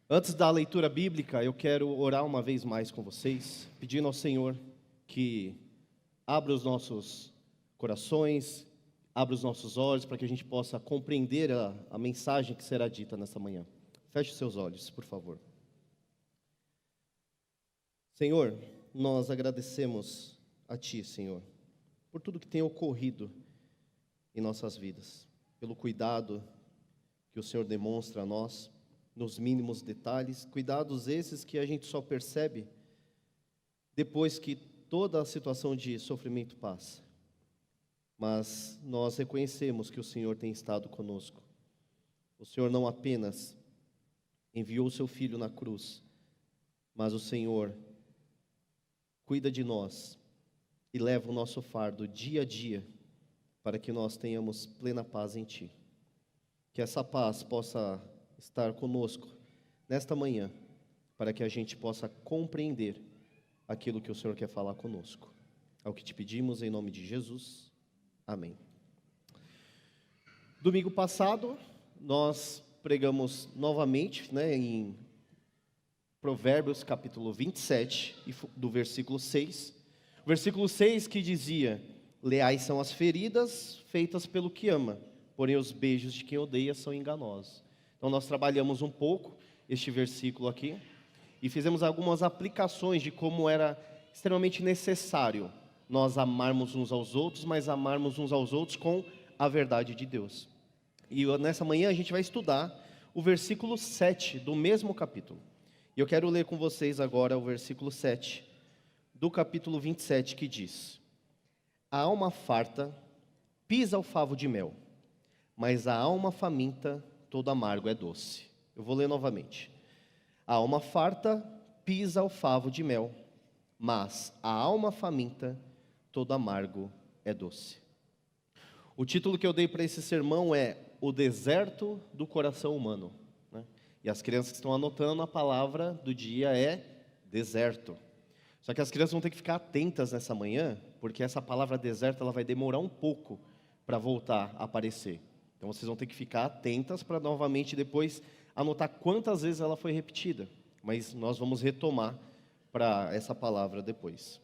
Antes da leitura bíblica, eu quero orar uma vez mais com vocês, pedindo ao Senhor que abra os nossos corações, abra os nossos olhos, para que a gente possa compreender a mensagem que será dita nessa manhã. Feche os seus olhos, por favor. Senhor, nós agradecemos a Ti, Senhor, por tudo que tem ocorrido em nossas vidas, pelo cuidado que o Senhor demonstra a nós, nos mínimos detalhes, cuidados esses que a gente só percebe depois que toda a situação de sofrimento passa. Mas nós reconhecemos que o Senhor tem estado conosco. O Senhor não apenas enviou o seu Filho na cruz, mas o Senhor cuida de nós e leva o nosso fardo dia a dia para que nós tenhamos plena paz em Ti. Que essa paz possa estar conosco nesta manhã, para que a gente possa compreender aquilo que o Senhor quer falar conosco. É o que te pedimos em nome de Jesus. Amém. Domingo passado, nós pregamos novamente, em Provérbios capítulo 27, do versículo 6. O versículo 6 que dizia: leais são as feridas feitas pelo que ama, porém os beijos de quem odeia são enganosos. Então nós trabalhamos um pouco este versículo aqui e fizemos algumas aplicações de como era extremamente necessário nós amarmos uns aos outros, mas amarmos uns aos outros com a verdade de Deus. E nessa manhã a gente vai estudar o versículo 7 do mesmo capítulo. E eu quero ler com vocês agora o versículo 7 do capítulo 27, que diz: a alma farta pisa o favo de mel, mas a alma faminta todo amargo é doce. Eu vou ler novamente. A alma farta pisa o favo de mel, mas a alma faminta todo amargo é doce. O título que eu dei para esse sermão é O Deserto do Coração Humano, E as crianças que estão anotando, a palavra do dia é deserto. Só que as crianças vão ter que ficar atentas nessa manhã, porque essa palavra deserto ela vai demorar um pouco para voltar a aparecer. Então vocês vão ter que ficar atentas para novamente depois anotar quantas vezes ela foi repetida. Mas nós vamos retomar para essa palavra depois.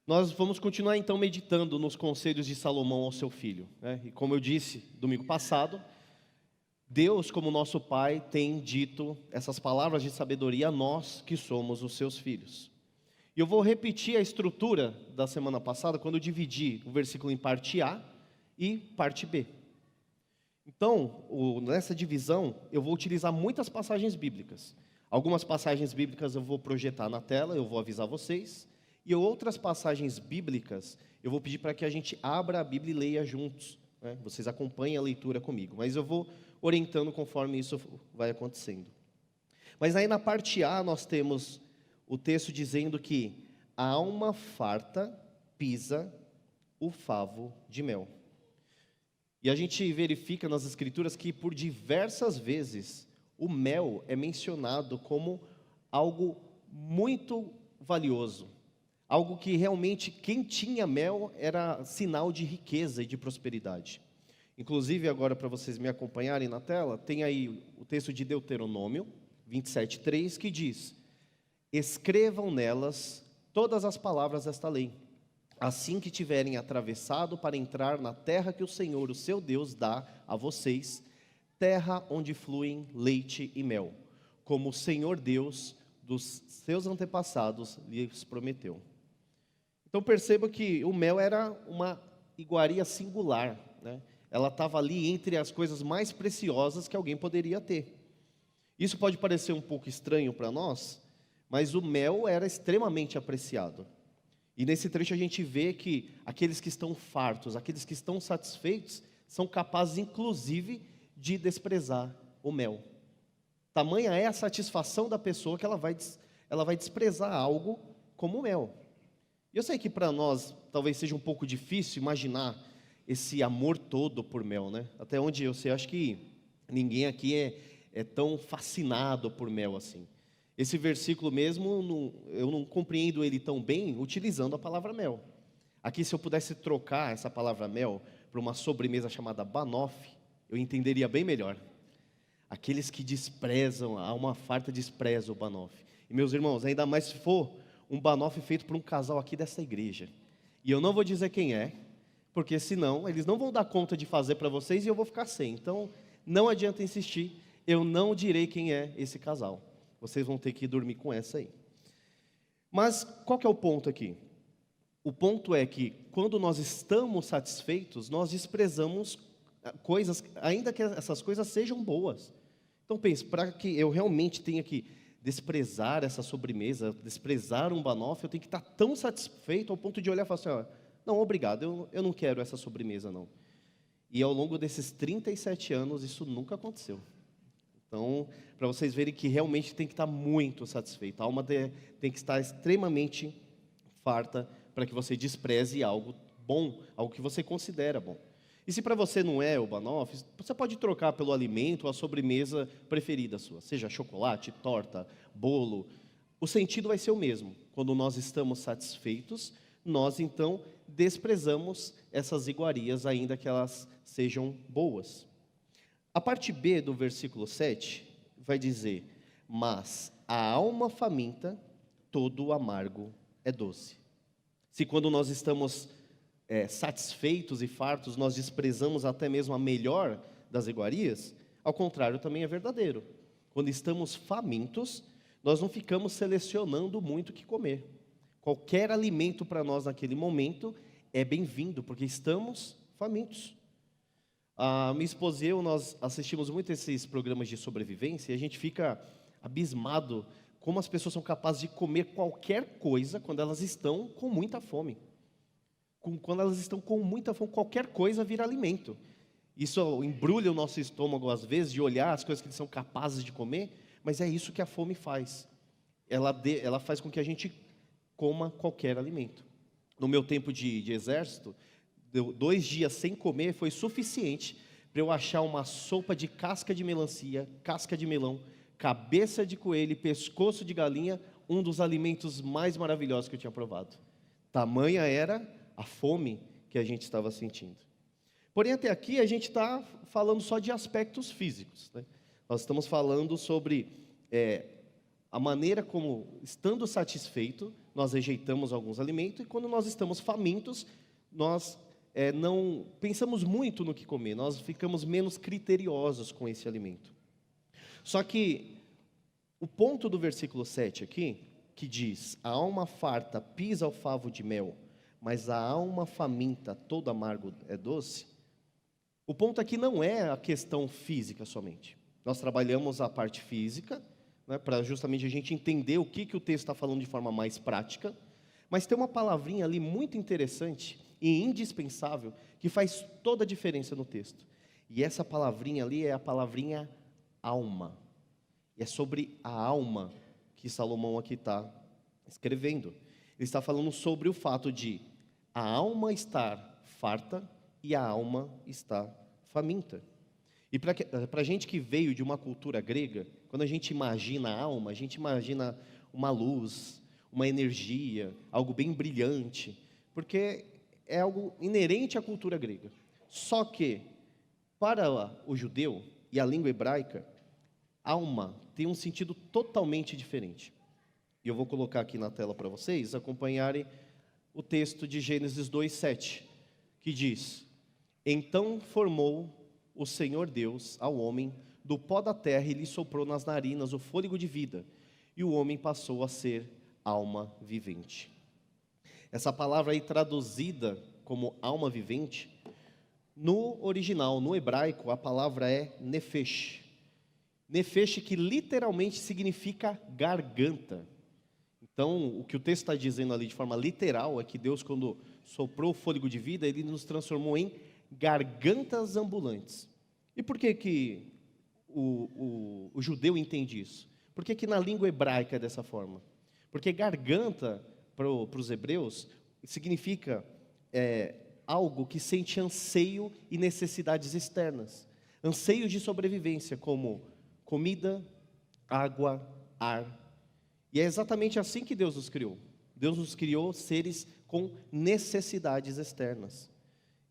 Nós vamos continuar então meditando nos conselhos de Salomão ao seu filho. E como eu disse domingo passado, Deus, como nosso Pai, tem dito essas palavras de sabedoria a nós que somos os seus filhos. E eu vou repetir a estrutura da semana passada, quando eu dividi o versículo em parte A e parte B. Então, nessa divisão, eu vou utilizar muitas passagens bíblicas. Algumas passagens bíblicas eu vou projetar na tela, eu vou avisar vocês. E outras passagens bíblicas, eu vou pedir para que a gente abra a Bíblia e leia juntos. Vocês acompanhem a leitura comigo, mas eu vou orientando conforme isso vai acontecendo. Mas aí na parte A nós temos o texto dizendo que a alma farta pisa o favo de mel. E a gente verifica nas escrituras que por diversas vezes o mel é mencionado como algo muito valioso. Algo que realmente quem tinha mel era sinal de riqueza e de prosperidade. Inclusive agora para vocês me acompanharem na tela, tem aí o texto de Deuteronômio 27:3 que diz: escrevam nelas todas as palavras desta lei, assim que tiverem atravessado para entrar na terra que o Senhor, o seu Deus, dá a vocês, terra onde fluem leite e mel, como o Senhor Deus dos seus antepassados lhes prometeu. Então perceba que o mel era uma iguaria singular, Ela estava ali entre as coisas mais preciosas que alguém poderia ter. Isso pode parecer um pouco estranho para nós, mas o mel era extremamente apreciado. E nesse trecho a gente vê que aqueles que estão fartos, aqueles que estão satisfeitos, são capazes inclusive de desprezar o mel. Tamanha é a satisfação da pessoa que ela vai desprezar algo como o mel. E eu sei que para nós talvez seja um pouco difícil imaginar esse amor todo por mel, Até onde eu sei, acho que ninguém aqui é tão fascinado por mel assim. Esse versículo mesmo, eu não compreendo ele tão bem utilizando a palavra mel. Aqui, se eu pudesse trocar essa palavra mel por uma sobremesa chamada banoffee, eu entenderia bem melhor. Aqueles que desprezam, a alma farta despreza o banoff. E meus irmãos, ainda mais se for um banoff feito por um casal aqui dessa igreja. E eu não vou dizer quem é, porque senão eles não vão dar conta de fazer para vocês e eu vou ficar sem. Então, não adianta insistir, eu não direi quem é esse casal. Vocês vão ter que dormir com essa aí. Mas qual que é o ponto aqui? O ponto é que quando nós estamos satisfeitos, nós desprezamos coisas, ainda que essas coisas sejam boas. Então pense, para que eu realmente tenha que desprezar essa sobremesa, desprezar um banoff, eu tenho que estar tão satisfeito ao ponto de olhar e falar assim, ó, não, obrigado, eu não quero essa sobremesa não. E ao longo desses 37 anos, isso nunca aconteceu. Então, para vocês verem que realmente tem que estar muito satisfeito, a alma tem que estar extremamente farta para que você despreze algo bom, algo que você considera bom. E se para você não é o banoff, você pode trocar pelo alimento ou a sobremesa preferida sua, seja chocolate, torta, bolo. O sentido vai ser o mesmo. Quando nós estamos satisfeitos, nós então desprezamos essas iguarias, ainda que elas sejam boas. A parte B do versículo 7 vai dizer: mas a alma faminta, todo o amargo é doce. Se quando nós estamos satisfeitos e fartos, nós desprezamos até mesmo a melhor das iguarias, ao contrário também é verdadeiro. Quando estamos famintos, nós não ficamos selecionando muito o que comer. Qualquer alimento para nós naquele momento é bem-vindo, porque estamos famintos. A minha esposa e eu, nós assistimos muito esses programas de sobrevivência e a gente fica abismado como as pessoas são capazes de comer qualquer coisa quando elas estão com muita fome. Quando elas estão com muita fome, qualquer coisa vira alimento. Isso embrulha o nosso estômago às vezes, de olhar as coisas que eles são capazes de comer, mas é isso que a fome faz. Ela faz com que a gente coma qualquer alimento. No meu tempo de exército, 2 dias sem comer foi suficiente para eu achar uma sopa de casca de melancia, casca de melão, cabeça de coelho e pescoço de galinha, um dos alimentos mais maravilhosos que eu tinha provado. Tamanha era a fome que a gente estava sentindo. Porém, até aqui a gente está falando só de aspectos físicos, né? Nós estamos falando sobre a maneira como, estando satisfeito, nós rejeitamos alguns alimentos, e quando nós estamos famintos, nós não pensamos muito no que comer, nós ficamos menos criteriosos com esse alimento. Só que o ponto do versículo 7 aqui, que diz: a alma farta pisa ao favo de mel, mas a alma faminta, todo amargo é doce. O ponto aqui não é a questão física somente. Nós trabalhamos a parte física, né, para justamente a gente entender o que o texto está falando de forma mais prática, mas tem uma palavrinha ali muito interessante e indispensável, que faz toda a diferença no texto. E essa palavrinha ali é a palavrinha alma. E é sobre a alma que Salomão aqui está escrevendo. Ele está falando sobre o fato de a alma estar farta e a alma está faminta. E para a gente que veio de uma cultura grega, quando a gente imagina a alma, a gente imagina uma luz, uma energia, algo bem brilhante, porque é algo inerente à cultura grega. Só que, para o judeu e a língua hebraica, alma tem um sentido totalmente diferente. E eu vou colocar aqui na tela para vocês acompanharem o texto de Gênesis 2:7, que diz: então formou o Senhor Deus ao homem do pó da terra e lhe soprou nas narinas o fôlego de vida, e o homem passou a ser alma vivente. Essa palavra aí traduzida como alma vivente, no original, no hebraico, a palavra é nefesh. Nefesh, que literalmente significa garganta. Então, o que o texto está dizendo ali de forma literal é que Deus, quando soprou o fôlego de vida, Ele nos transformou em gargantas ambulantes. E por que o judeu entende isso? Por que na língua hebraica é dessa forma? Porque garganta, para os hebreus, significa algo que sente anseio e necessidades externas. Anseios de sobrevivência, como comida, água, ar. E é exatamente assim que Deus nos criou. Deus nos criou seres com necessidades externas.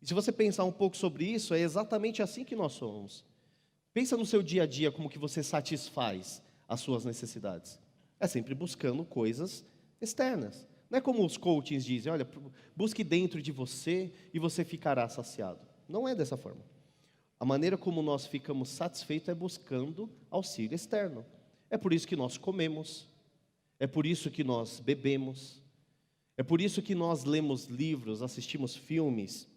E se você pensar um pouco sobre isso, é exatamente assim que nós somos. Pensa no seu dia a dia como que você satisfaz as suas necessidades. É sempre buscando coisas externas. Não é como os coachings dizem, olha, busque dentro de você e você ficará saciado. Não é dessa forma. A maneira como nós ficamos satisfeitos é buscando auxílio externo. É por isso que nós comemos, é por isso que nós bebemos, é por isso que nós lemos livros, assistimos filmes,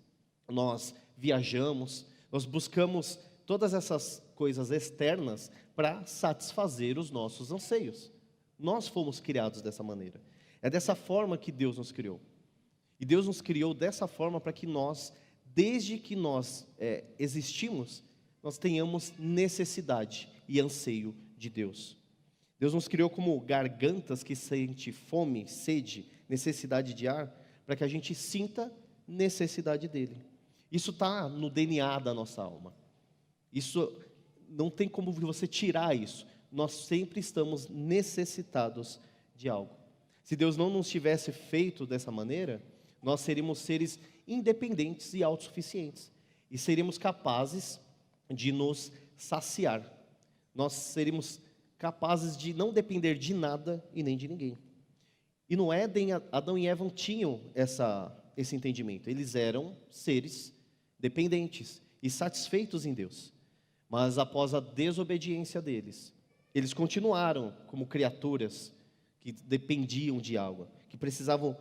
nós viajamos, nós buscamos todas essas coisas externas para satisfazer os nossos anseios. Nós fomos criados dessa maneira. É dessa forma que Deus nos criou. E Deus nos criou dessa forma para que nós, desde que nós existimos, nós tenhamos necessidade e anseio de Deus. Deus nos criou como gargantas que sente fome, sede, necessidade de ar, para que a gente sinta necessidade dele. Isso está no DNA da nossa alma. Isso não tem como você tirar isso. Nós sempre estamos necessitados de algo. Se Deus não nos tivesse feito dessa maneira, nós seríamos seres independentes e autossuficientes. E seríamos capazes de nos saciar. Nós seríamos capazes de não depender de nada e nem de ninguém. E no Éden, Adão e Eva tinham esse entendimento. Eles eram seres dependentes e satisfeitos em Deus. Mas após a desobediência deles, eles continuaram como criaturas que dependiam de algo, que precisavam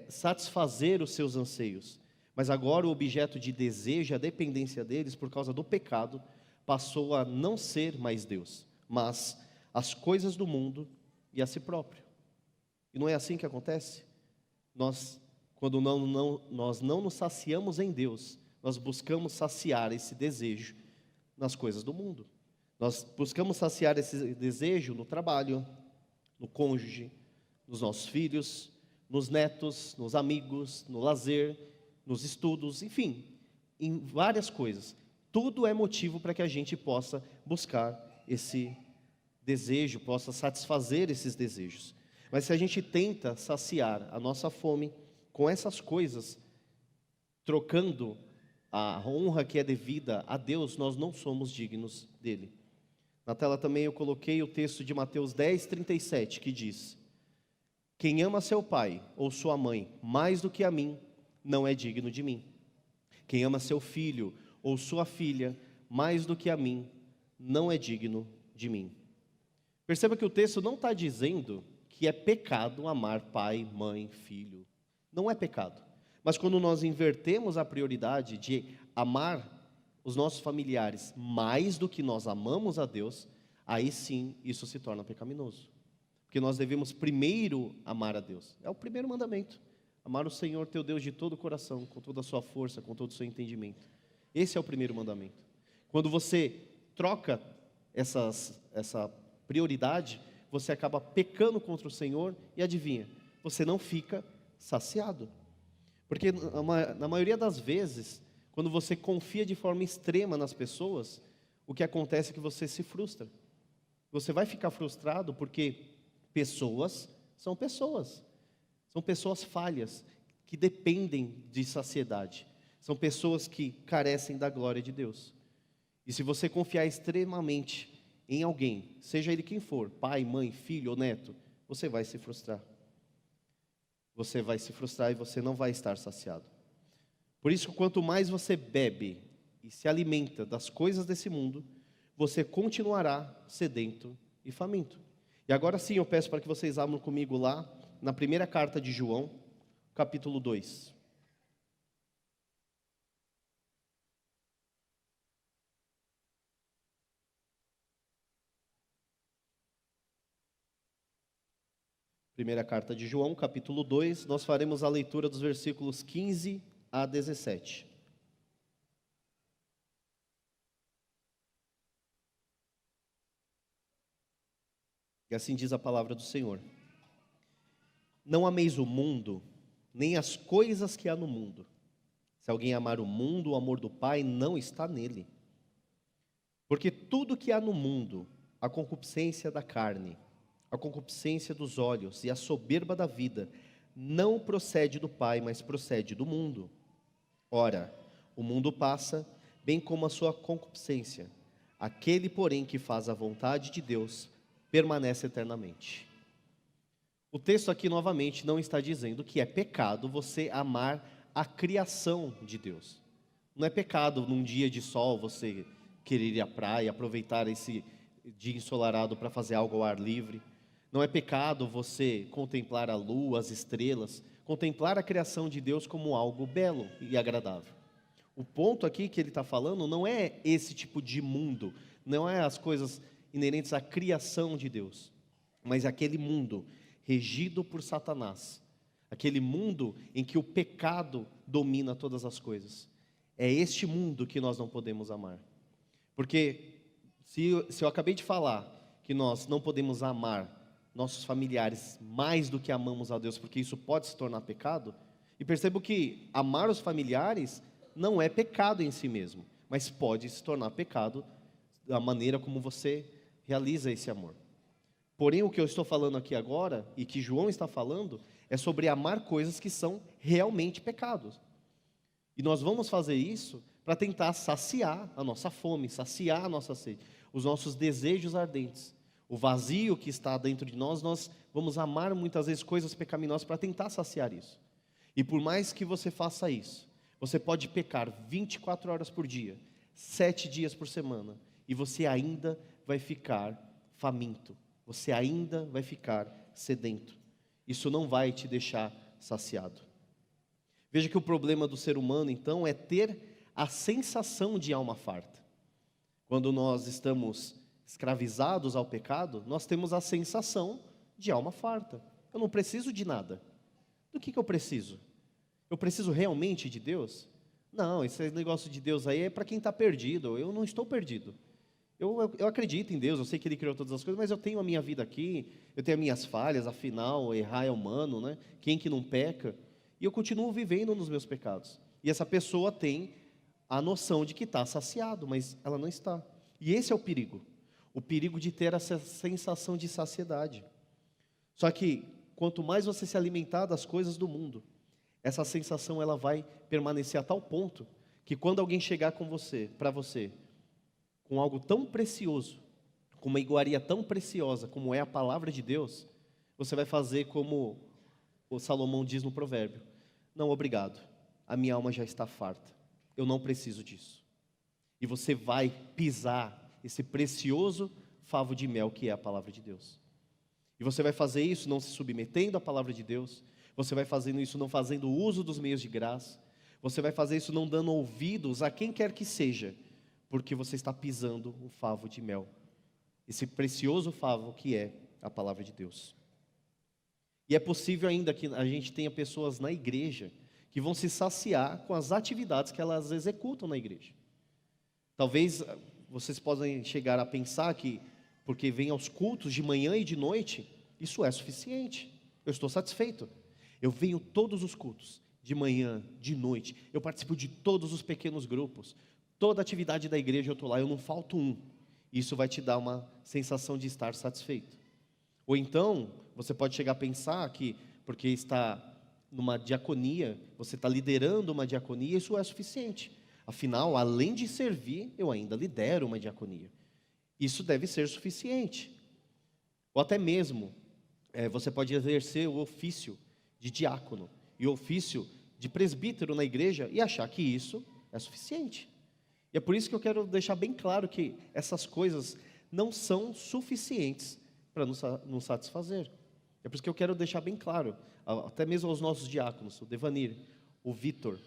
satisfazer os seus anseios. Mas agora o objeto de desejo, a dependência deles, por causa do pecado, passou a não ser mais Deus, mas as coisas do mundo e a si próprio. E não é assim que acontece? Quando nós não nos saciamos em Deus, nós buscamos saciar esse desejo nas coisas do mundo. Nós buscamos saciar esse desejo no trabalho, no cônjuge, nos nossos filhos, nos netos, nos amigos, no lazer, nos estudos, enfim, em várias coisas. Tudo é motivo para que a gente possa buscar esse desejo, possa satisfazer esses desejos. Mas se a gente tenta saciar a nossa fome com essas coisas, trocando a honra que é devida a Deus, nós não somos dignos dele. Na tela também eu coloquei o texto de Mateus 10:37, que diz: quem ama seu pai ou sua mãe mais do que a mim, não é digno de mim. Quem ama seu filho ou sua filha mais do que a mim, não é digno de mim. Perceba que o texto não está dizendo que é pecado amar pai, mãe, filho. Não é pecado. Mas quando nós invertemos a prioridade de amar os nossos familiares mais do que nós amamos a Deus, aí sim isso se torna pecaminoso. Porque nós devemos primeiro amar a Deus. É o primeiro mandamento. Amar o Senhor teu Deus de todo o coração, com toda a sua força, com todo o seu entendimento. Esse é o primeiro mandamento. Quando você troca essa prioridade, você acaba pecando contra o Senhor e adivinha, você não fica saciado. Porque na maioria das vezes, quando você confia de forma extrema nas pessoas, o que acontece é que você se frustra. Você vai ficar frustrado porque pessoas são pessoas. São pessoas falhas, que dependem de saciedade. São pessoas que carecem da glória de Deus. E se você confiar extremamente em alguém, seja ele quem for, pai, mãe, filho ou neto, você vai se frustrar. Você vai se frustrar e você não vai estar saciado. Por isso, quanto mais você bebe e se alimenta das coisas desse mundo, você continuará sedento e faminto. E agora sim, eu peço para que vocês abram comigo lá, na primeira carta de João, capítulo 2. Primeira carta de João, capítulo 2, nós faremos a leitura dos versículos 15 a 17. E assim diz a palavra do Senhor: não ameis o mundo, nem as coisas que há no mundo. Se alguém amar o mundo, o amor do Pai não está nele. Porque tudo que há no mundo, a concupiscência da carne, a concupiscência dos olhos e a soberba da vida, não procede do Pai, mas procede do mundo. Ora, o mundo passa, bem como a sua concupiscência. Aquele, porém, que faz a vontade de Deus, permanece eternamente. O texto aqui, novamente, não está dizendo que é pecado você amar a criação de Deus. Não é pecado num dia de sol você querer ir à praia, aproveitar esse dia ensolarado para fazer algo ao ar livre. Não é pecado você contemplar a lua, as estrelas, contemplar a criação de Deus como algo belo e agradável. O ponto aqui que ele está falando não é esse tipo de mundo, não é as coisas inerentes à criação de Deus, mas aquele mundo regido por Satanás, aquele mundo em que o pecado domina todas as coisas. É este mundo que nós não podemos amar. Porque se eu acabei de falar que nós não podemos amar nossos familiares mais do que amamos a Deus, porque isso pode se tornar pecado, e percebo que amar os familiares não é pecado em si mesmo, mas pode se tornar pecado da maneira como você realiza esse amor. Porém, o que eu estou falando aqui agora, e que João está falando, é sobre amar coisas que são realmente pecados. E nós vamos fazer isso para tentar saciar a nossa fome, saciar a nossa sede, os nossos desejos ardentes. O vazio que está dentro de nós, nós vamos amar muitas vezes coisas pecaminosas para tentar saciar isso. E por mais que você faça isso, você pode pecar 24 horas por dia, 7 dias por semana, e você ainda vai ficar faminto, você ainda vai ficar sedento. Isso não vai te deixar saciado. Veja que o problema do ser humano, então, é ter a sensação de alma farta. Quando nós estamos escravizados ao pecado, nós temos a sensação de alma farta. Eu não preciso de nada. Do que eu preciso? Eu preciso realmente de Deus? Não, esse negócio de Deus aí é para quem está perdido. Eu não estou perdido. Eu acredito em Deus, eu sei que Ele criou todas as coisas, mas eu tenho a minha vida aqui, eu tenho as minhas falhas, afinal, errar é humano, né? Quem que não peca? E eu continuo vivendo nos meus pecados. E essa pessoa tem a noção de que está saciado, mas ela não está. E esse é o perigo de ter essa sensação de saciedade. Só que, quanto mais você se alimentar das coisas do mundo, essa sensação ela vai permanecer a tal ponto, que quando alguém chegar para você, com algo tão precioso, com uma iguaria tão preciosa como é a palavra de Deus, você vai fazer como o Salomão diz no provérbio: não, obrigado, a minha alma já está farta, eu não preciso disso. E você vai pisar esse precioso favo de mel que é a palavra de Deus. E você vai fazer isso não se submetendo à palavra de Deus, você vai fazendo isso não fazendo uso dos meios de graça, você vai fazer isso não dando ouvidos a quem quer que seja, porque você está pisando um favo de mel, esse precioso favo que é a palavra de Deus. E é possível ainda que a gente tenha pessoas na igreja que vão se saciar com as atividades que elas executam na igreja. Talvez vocês possam chegar a pensar que, porque vem aos cultos de manhã e de noite, isso é suficiente, eu estou satisfeito. Eu venho todos os cultos, de manhã, de noite, eu participo de todos os pequenos grupos, toda atividade da igreja eu estou lá, eu não falto um. Isso vai te dar uma sensação de estar satisfeito. Ou então, você pode chegar a pensar que, porque está numa diaconia, você está liderando uma diaconia, isso é suficiente. Afinal, além de servir, eu ainda lidero uma diaconia. Isso deve ser suficiente. Ou até mesmo, você pode exercer o ofício de diácono e o ofício de presbítero na igreja e achar que isso é suficiente. E é por isso que eu quero deixar bem claro que essas coisas não são suficientes para nos satisfazer. É por isso que eu quero deixar bem claro, até mesmo aos nossos diáconos, o Devanir, o Vitor,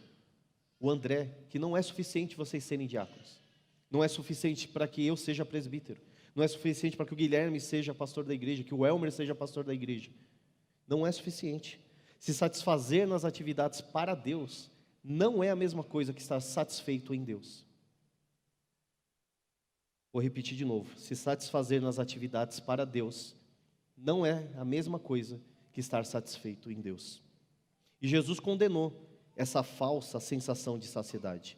o André, que não é suficiente vocês serem diáconos. Não é suficiente para que eu seja presbítero. Não é suficiente para que o Guilherme seja pastor da igreja, que o Elmer seja pastor da igreja. Não é suficiente. Se satisfazer nas atividades para Deus não é a mesma coisa que estar satisfeito em Deus. Vou repetir de novo. Se satisfazer nas atividades para Deus não é a mesma coisa que estar satisfeito em Deus. E Jesus condenou essa falsa sensação de saciedade.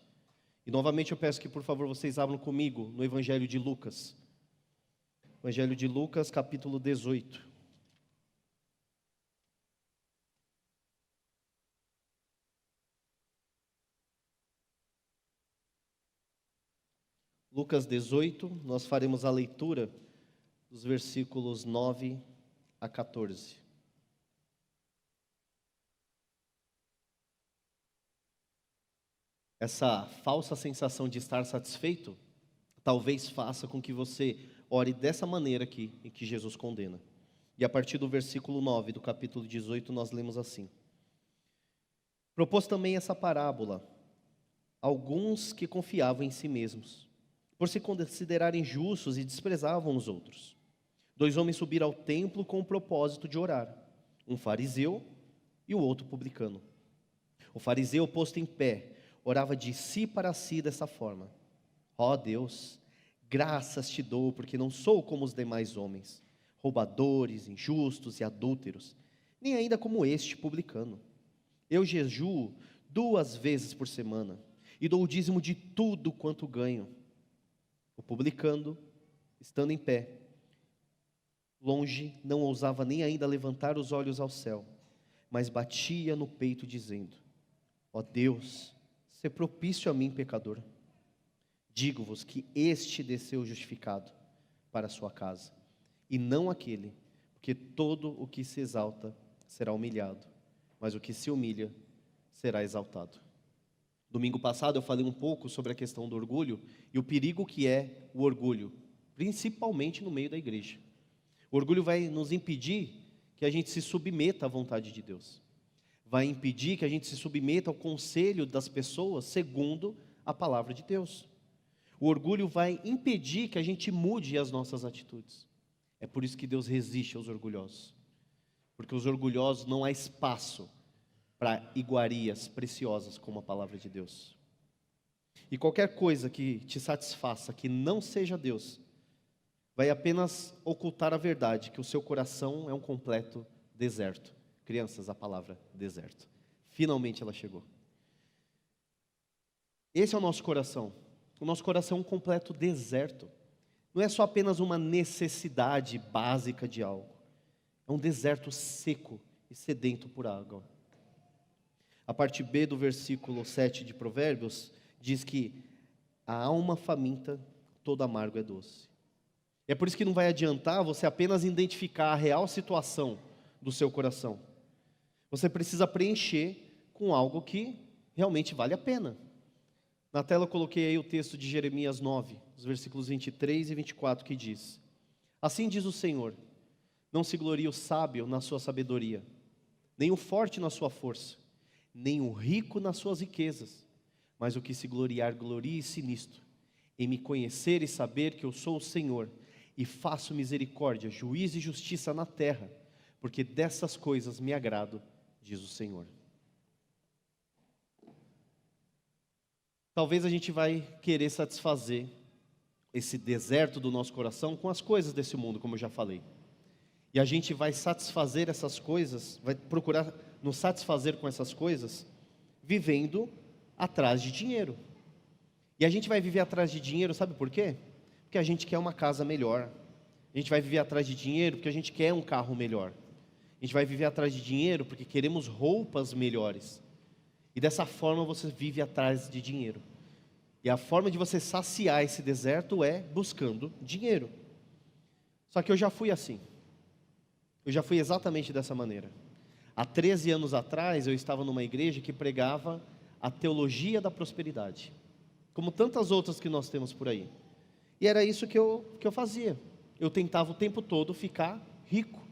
E novamente eu peço que por favor vocês abram comigo no Evangelho de Lucas. Evangelho de Lucas, capítulo 18. Lucas 18, nós faremos a leitura dos versículos 9 a 14. Essa falsa sensação de estar satisfeito, talvez faça com que você ore dessa maneira aqui, em que Jesus condena. E a partir do versículo 9 do capítulo 18, nós lemos assim: propôs também essa parábola a alguns que confiavam em si mesmos, por se considerarem justos e desprezavam os outros. 2 homens subiram ao templo com o propósito de orar, um fariseu e o outro publicano. O fariseu, posto em pé, orava de si para si dessa forma: ó Deus, graças te dou, porque não sou como os demais homens, roubadores, injustos e adúlteros, nem ainda como este publicano. Eu jejuo 2 vezes por semana, e dou o dízimo de tudo quanto ganho. O publicano, estando em pé, longe, não ousava nem ainda levantar os olhos ao céu, mas batia no peito, dizendo: ó Deus, sê propício a mim, pecador. Digo-vos que este desceu justificado para a sua casa, e não aquele, porque todo o que se exalta será humilhado, mas o que se humilha será exaltado. Domingo passado eu falei um pouco sobre a questão do orgulho e o perigo que é o orgulho, principalmente no meio da igreja. O orgulho vai nos impedir que a gente se submeta à vontade de Deus. Vai impedir que a gente se submeta ao conselho das pessoas segundo a palavra de Deus. O orgulho vai impedir que a gente mude as nossas atitudes. É por isso que Deus resiste aos orgulhosos. Porque os orgulhosos não há espaço para iguarias preciosas como a palavra de Deus. E qualquer coisa que te satisfaça, que não seja Deus, vai apenas ocultar a verdade, que o seu coração é um completo deserto. Crianças, a palavra deserto. Finalmente ela chegou. Esse é o nosso coração. O nosso coração é um completo deserto. Não é só apenas uma necessidade básica de algo. É um deserto seco e sedento por água. A parte B do versículo 7 de Provérbios diz que a alma faminta, todo amargo é doce. É por isso que não vai adiantar você apenas identificar a real situação do seu coração. Você precisa preencher com algo que realmente vale a pena. Na tela eu coloquei aí o texto de Jeremias 9, os versículos 23 e 24, que diz: assim diz o Senhor, não se glorie o sábio na sua sabedoria, nem o forte na sua força, nem o rico nas suas riquezas, mas o que se gloriar, glorie-se nisto, em me conhecer e saber que eu sou o Senhor, e faço misericórdia, juízo e justiça na terra, porque dessas coisas me agrado, diz o Senhor. Talvez a gente vai querer satisfazer esse deserto do nosso coração com as coisas desse mundo, como eu já falei. E a gente vai satisfazer essas coisas, vai procurar nos satisfazer com essas coisas, vivendo atrás de dinheiro. E a gente vai viver atrás de dinheiro, sabe por quê? Porque a gente quer uma casa melhor. A gente vai viver atrás de dinheiro porque a gente quer um carro melhor. A gente vai viver atrás de dinheiro porque queremos roupas melhores. E dessa forma você vive atrás de dinheiro. E a forma de você saciar esse deserto é buscando dinheiro. Só que eu já fui assim. Eu já fui exatamente dessa maneira. Há 13 anos atrás eu estava numa igreja que pregava a teologia da prosperidade, como tantas outras que nós temos por aí. E era isso que eu fazia. Eu tentava o tempo todo ficar rico.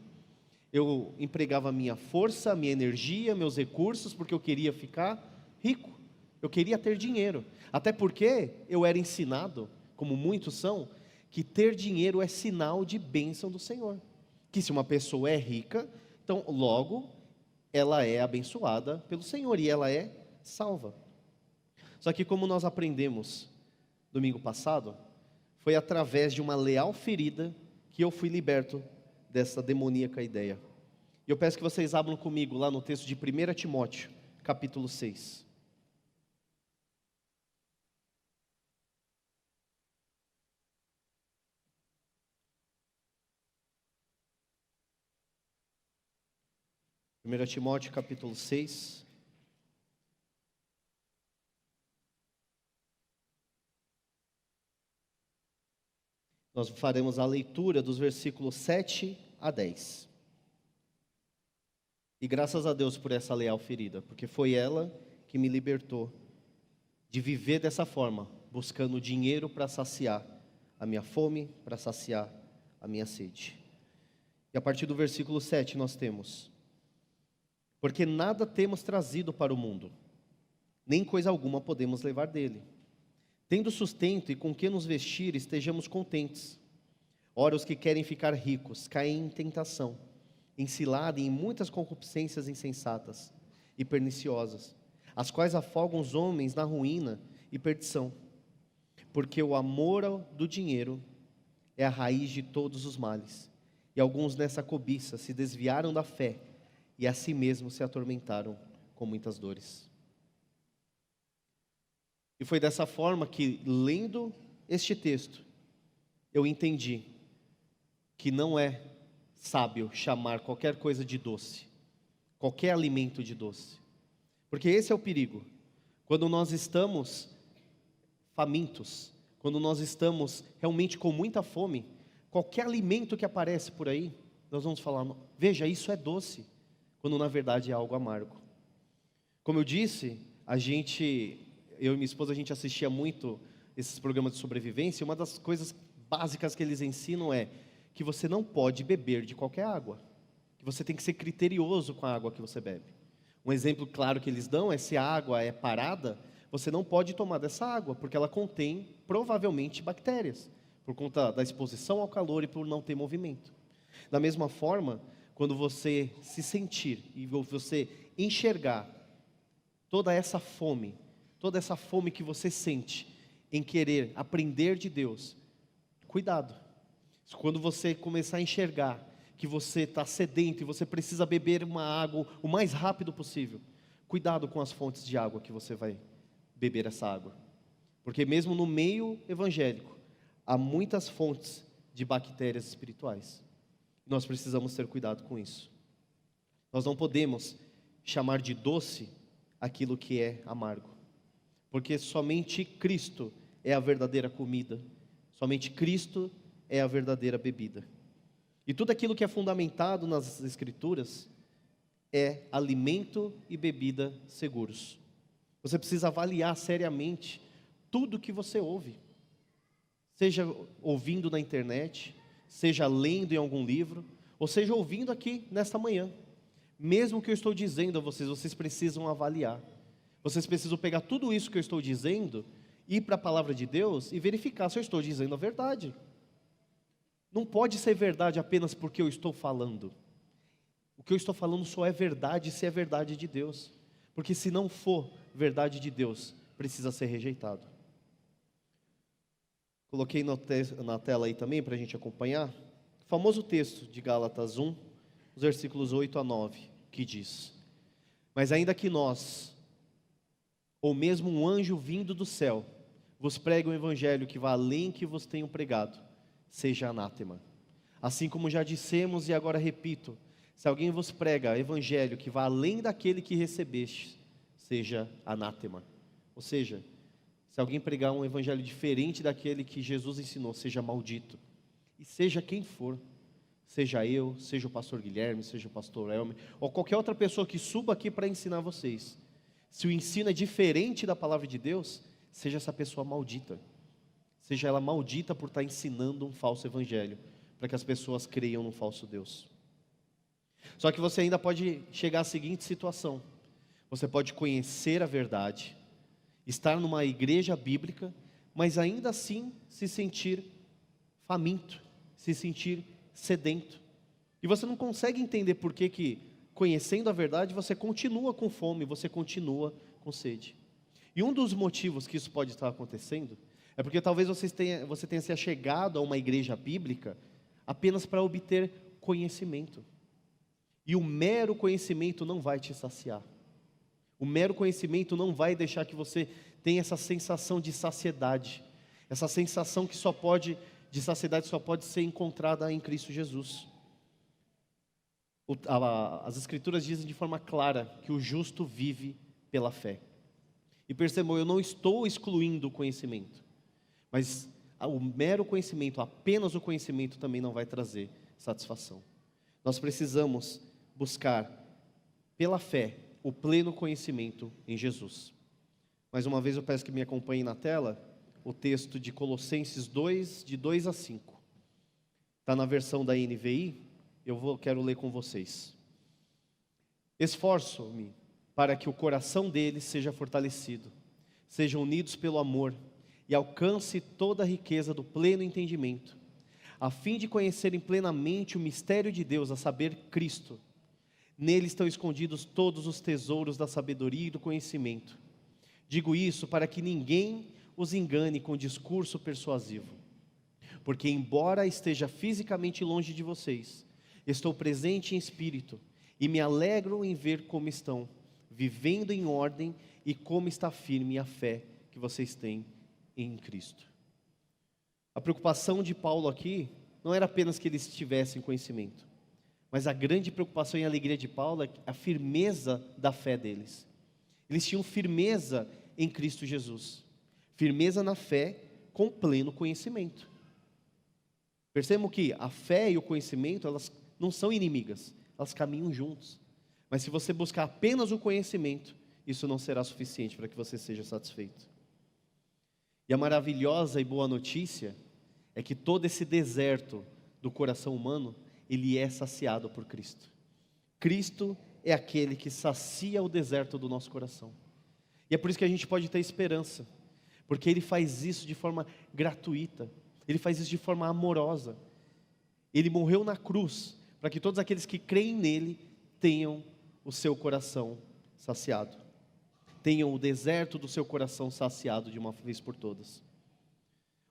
Eu empregava minha força, minha energia, meus recursos, porque eu queria ficar rico. Eu queria ter dinheiro. Até porque eu era ensinado, como muitos são, que ter dinheiro é sinal de bênção do Senhor. Que se uma pessoa é rica, então logo ela é abençoada pelo Senhor e ela é salva. Só que como nós aprendemos domingo passado, foi através de uma leal ferida que eu fui liberto dessa demoníaca ideia. E eu peço que vocês abram comigo lá no texto de 1 Timóteo, capítulo 6. Primeira Timóteo, capítulo 6. Nós faremos a leitura dos versículos 7 a 10. E graças a Deus por essa leal ferida, porque foi ela que me libertou de viver dessa forma, buscando dinheiro para saciar a minha fome, para saciar a minha sede. E a partir do versículo 7 nós temos: porque nada temos trazido para o mundo, nem coisa alguma podemos levar dele. Tendo sustento e com que nos vestir, estejamos contentes. Ora, os que querem ficar ricos caem em tentação, em cilada e em muitas concupiscências insensatas e perniciosas, as quais afogam os homens na ruína e perdição. Porque o amor do dinheiro é a raiz de todos os males, e alguns nessa cobiça se desviaram da fé e a si mesmos se atormentaram com muitas dores. E foi dessa forma que, lendo este texto, eu entendi que não é sábio chamar qualquer coisa de doce, qualquer alimento de doce. Porque esse é o perigo. Quando nós estamos famintos, quando nós estamos realmente com muita fome, qualquer alimento que aparece por aí, nós vamos falar: veja, isso é doce, quando na verdade é algo amargo. Como eu disse, eu e minha esposa, a gente assistia muito esses programas de sobrevivência, e uma das coisas básicas que eles ensinam é que você não pode beber de qualquer água, que você tem que ser criterioso com a água que você bebe. Um exemplo claro que eles dão é: se a água é parada, você não pode tomar dessa água, porque ela contém provavelmente bactérias, por conta da exposição ao calor e por não ter movimento. Da mesma forma, quando você se sentir e você enxergar toda essa fome que você sente em querer aprender de Deus, cuidado. Quando você começar a enxergar que você está sedento e você precisa beber uma água o mais rápido possível, cuidado com as fontes de água que você vai beber essa água. Porque mesmo no meio evangélico, há muitas fontes de bactérias espirituais. Nós precisamos ter cuidado com isso. Nós não podemos chamar de doce aquilo que é amargo. Porque somente Cristo é a verdadeira comida. Somente Cristo é a verdadeira bebida. E tudo aquilo que é fundamentado nas Escrituras é alimento e bebida seguros. Você precisa avaliar seriamente tudo que você ouve. Seja ouvindo na internet, seja lendo em algum livro, ou seja ouvindo aqui nesta manhã. Mesmo que eu estou dizendo a vocês, vocês precisam avaliar. Vocês precisam pegar tudo isso que eu estou dizendo, ir para a palavra de Deus e verificar se eu estou dizendo a verdade. Não pode ser verdade apenas porque eu estou falando. O que eu estou falando só é verdade se é verdade de Deus. Porque se não for verdade de Deus, precisa ser rejeitado. Coloquei na tela aí também para a gente acompanhar o famoso texto de Gálatas 1, os versículos 8 a 9, que diz: mas ainda que nós, ou mesmo um anjo vindo do céu, vos pregue um evangelho que vá além que vos tenho pregado, seja anátema. Assim como já dissemos e agora repito, se alguém vos prega evangelho que vá além daquele que recebeste, seja anátema. Ou seja, se alguém pregar um evangelho diferente daquele que Jesus ensinou, seja maldito. E seja quem for, seja eu, seja o pastor Guilherme, seja o pastor Elmer, ou qualquer outra pessoa que suba aqui para ensinar vocês. Se o ensino é diferente da palavra de Deus, seja essa pessoa maldita. Seja ela maldita por estar ensinando um falso evangelho, para que as pessoas creiam num falso Deus. Só que você ainda pode chegar à seguinte situação: você pode conhecer a verdade, estar numa igreja bíblica, mas ainda assim se sentir faminto, se sentir sedento. E você não consegue entender por que conhecendo a verdade, você continua com fome, você continua com sede. E um dos motivos que isso pode estar acontecendo é porque talvez você tenha se achegado a uma igreja bíblica apenas para obter conhecimento. E o mero conhecimento não vai te saciar. O mero conhecimento não vai deixar que você tenha essa sensação de saciedade. Essa sensação de saciedade só pode ser encontrada em Cristo Jesus. As Escrituras dizem de forma clara que o justo vive pela fé. E percebam, eu não estou excluindo o conhecimento, mas o mero conhecimento, apenas o conhecimento também não vai trazer satisfação. Nós precisamos buscar, pela fé, o pleno conhecimento em Jesus. Mais uma vez eu peço que me acompanhe na tela o texto de Colossenses 2, de 2 a 5. Está na versão da NVI, quero ler com vocês. Esforço-me para que o coração deles seja fortalecido, sejam unidos pelo amor e alcance toda a riqueza do pleno entendimento, a fim de conhecerem plenamente o mistério de Deus, a saber, Cristo. Nele estão escondidos todos os tesouros da sabedoria e do conhecimento. Digo isso para que ninguém os engane com discurso persuasivo. Porque embora esteja fisicamente longe de vocês, estou presente em espírito e me alegro em ver como estão, vivendo em ordem e como está firme a fé que vocês têm em Cristo. A preocupação de Paulo aqui não era apenas que eles tivessem conhecimento, mas a grande preocupação e alegria de Paulo é a firmeza da fé deles. Eles tinham firmeza em Cristo Jesus, firmeza na fé com pleno conhecimento. Percebam que a fé e o conhecimento, elas não são inimigas, elas caminham juntos. Mas se você buscar apenas o conhecimento, isso não será suficiente para que você seja satisfeito. E a maravilhosa e boa notícia é que todo esse deserto do coração humano, ele é saciado por Cristo. Cristo é aquele que sacia o deserto do nosso coração. E é por isso que a gente pode ter esperança, porque Ele faz isso de forma gratuita, Ele faz isso de forma amorosa. Ele morreu na cruz, para que todos aqueles que creem nele, tenham o seu coração saciado. Tenham o deserto do seu coração saciado de uma vez por todas.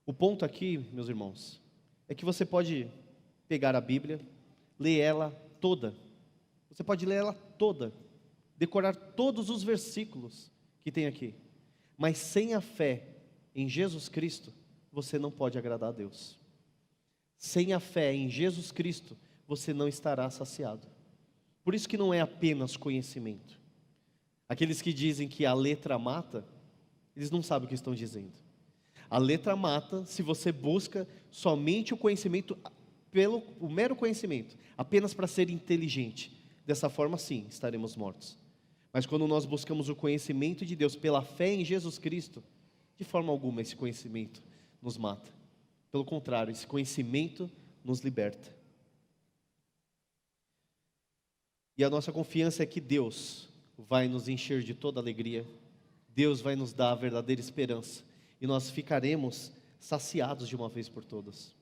O ponto aqui, meus irmãos, é que você pode pegar a Bíblia, ler ela toda. Você pode ler ela toda, decorar todos os versículos que tem aqui. Mas sem a fé em Jesus Cristo, você não pode agradar a Deus. Sem a fé em Jesus Cristo, você não estará saciado. Por isso que não é apenas conhecimento. Aqueles que dizem que a letra mata, eles não sabem o que estão dizendo. A letra mata se você busca somente o conhecimento, o mero conhecimento, apenas para ser inteligente. Dessa forma, sim, estaremos mortos. Mas quando nós buscamos o conhecimento de Deus pela fé em Jesus Cristo, de forma alguma esse conhecimento nos mata. Pelo contrário, esse conhecimento nos liberta. E a nossa confiança é que Deus vai nos encher de toda alegria, Deus vai nos dar a verdadeira esperança, e nós ficaremos saciados de uma vez por todas.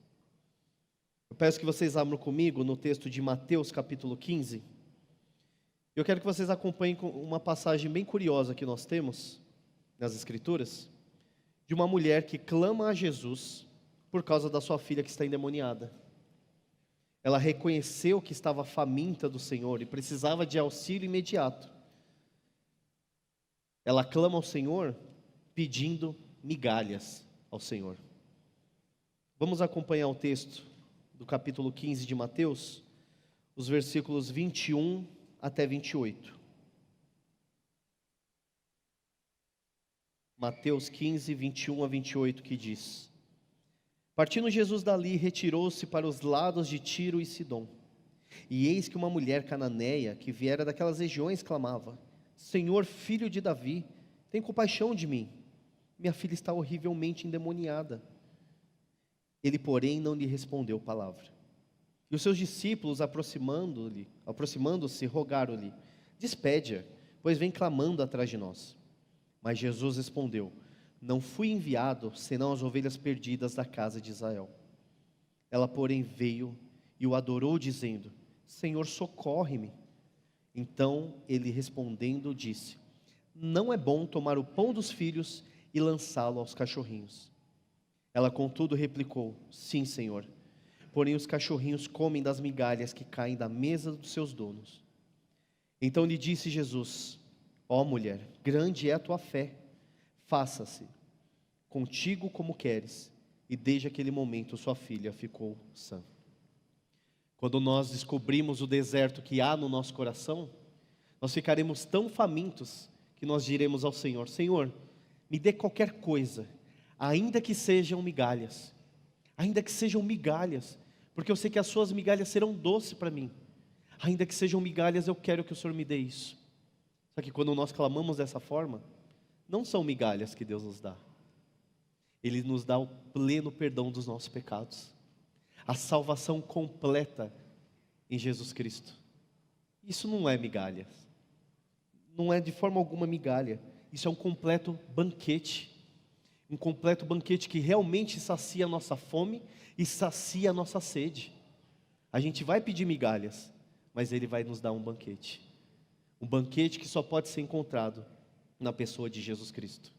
Eu peço que vocês abram comigo no texto de Mateus capítulo 15, eu quero que vocês acompanhem com uma passagem bem curiosa que nós temos nas Escrituras, de uma mulher que clama a Jesus por causa da sua filha que está endemoniada. Ela reconheceu que estava faminta do Senhor e precisava de auxílio imediato. Ela clama ao Senhor pedindo migalhas ao Senhor. Vamos acompanhar o texto do capítulo 15 de Mateus, os versículos 21 até 28. Mateus 15, 21 a 28, que diz: Partindo Jesus dali, retirou-se para os lados de Tiro e Sidom. E eis que uma mulher cananeia, que viera daquelas regiões, clamava: Senhor, filho de Davi, tem compaixão de mim. Minha filha está horrivelmente endemoniada. Ele, porém, não lhe respondeu palavra. E os seus discípulos, aproximando-se, rogaram-lhe: Despede-a, pois vem clamando atrás de nós. Mas Jesus respondeu: Não fui enviado, senão as ovelhas perdidas da casa de Israel. Ela, porém, veio e o adorou, dizendo: Senhor, socorre-me. Então ele, respondendo, disse: Não é bom tomar o pão dos filhos e lançá-lo aos cachorrinhos. Ela, contudo, replicou: Sim, Senhor. Porém os cachorrinhos comem das migalhas que caem da mesa dos seus donos. Então lhe disse Jesus: Ó mulher, grande é a tua fé. Faça-se contigo como queres. E desde aquele momento sua filha ficou sã. Quando nós descobrimos o deserto que há no nosso coração, nós ficaremos tão famintos que nós diremos ao Senhor: Senhor, me dê qualquer coisa, ainda que sejam migalhas, ainda que sejam migalhas, porque eu sei que as suas migalhas serão doces para mim. Ainda que sejam migalhas, eu quero que o Senhor me dê isso. Só que quando nós clamamos dessa forma, não são migalhas que Deus nos dá. Ele nos dá o pleno perdão dos nossos pecados, a salvação completa em Jesus Cristo. Isso não é migalhas, não é de forma alguma migalha. Isso é um completo banquete, um completo banquete que realmente sacia a nossa fome e sacia a nossa sede. A gente vai pedir migalhas, mas Ele vai nos dar um banquete que só pode ser encontrado na pessoa de Jesus Cristo.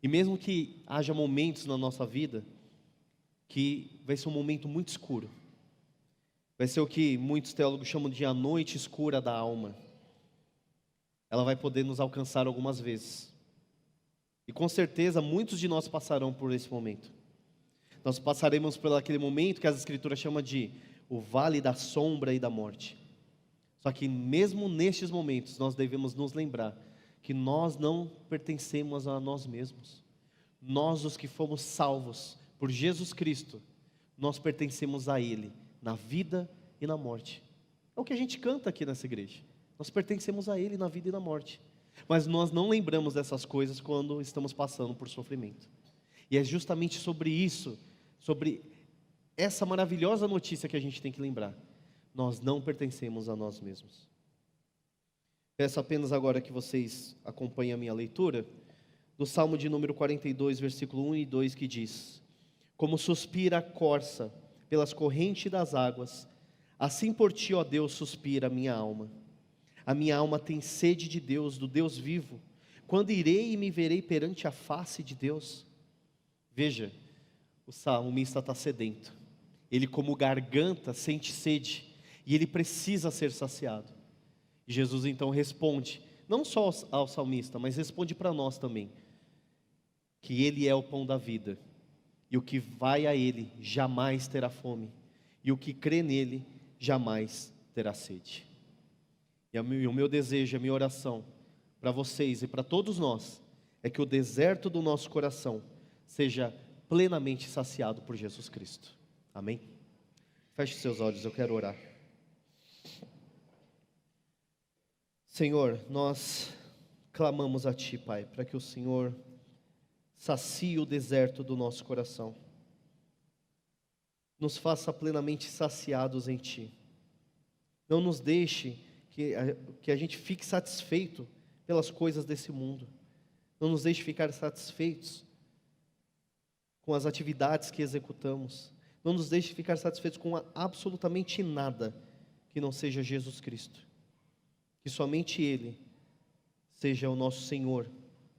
E mesmo que haja momentos na nossa vida que vai ser um momento muito escuro, vai ser o que muitos teólogos chamam de a noite escura da alma, ela vai poder nos alcançar algumas vezes. E com certeza muitos de nós passarão por esse momento. Nós passaremos por aquele momento que as Escrituras chamam de o vale da sombra e da morte. Só que mesmo nestes momentos nós devemos nos lembrar que nós não pertencemos a nós mesmos. Nós, os que fomos salvos por Jesus Cristo, nós pertencemos a Ele na vida e na morte. É o que a gente canta aqui nessa igreja. Nós pertencemos a Ele na vida e na morte. Mas nós não lembramos dessas coisas quando estamos passando por sofrimento. E é justamente sobre isso, sobre essa maravilhosa notícia que a gente tem que lembrar. Nós não pertencemos a nós mesmos. Peço apenas agora que vocês acompanhem a minha leitura do Salmo de número 42, versículo 1 e 2, que diz: como suspira a corça pelas correntes das águas, assim por ti, ó Deus, suspira a minha alma. A minha alma tem sede de Deus, do Deus vivo. Quando irei e me verei perante a face de Deus? Veja, o salmista está sedento. Ele, como garganta, sente sede, e ele precisa ser saciado. E Jesus então responde, não só ao salmista, mas responde para nós também, que Ele é o pão da vida, e o que vai a Ele jamais terá fome, e o que crê nele jamais terá sede. E o meu desejo, a minha oração para vocês e para todos nós, é que o deserto do nosso coração seja plenamente saciado por Jesus Cristo. Amém? Feche seus olhos, eu quero orar. Senhor, nós clamamos a Ti, Pai, para que o Senhor sacie o deserto do nosso coração. Nos faça plenamente saciados em Ti. Não nos deixe que a gente fique satisfeito pelas coisas desse mundo. Não nos deixe ficar satisfeitos com as atividades que executamos. Não nos deixe ficar satisfeitos com absolutamente nada que não seja Jesus Cristo. Que somente Ele seja o nosso Senhor,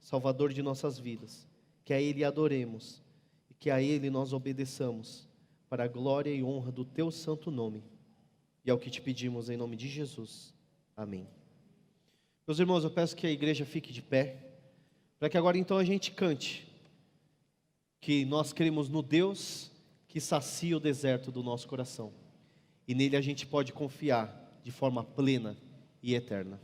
Salvador de nossas vidas. Que a Ele adoremos e que a Ele nós obedeçamos para a glória e honra do Teu santo nome. E é o que te pedimos em nome de Jesus. Amém. Meus irmãos, eu peço que a igreja fique de pé, para que agora então a gente cante, que nós cremos no Deus que sacia o deserto do nosso coração, e nele a gente pode confiar de forma plena e eterna.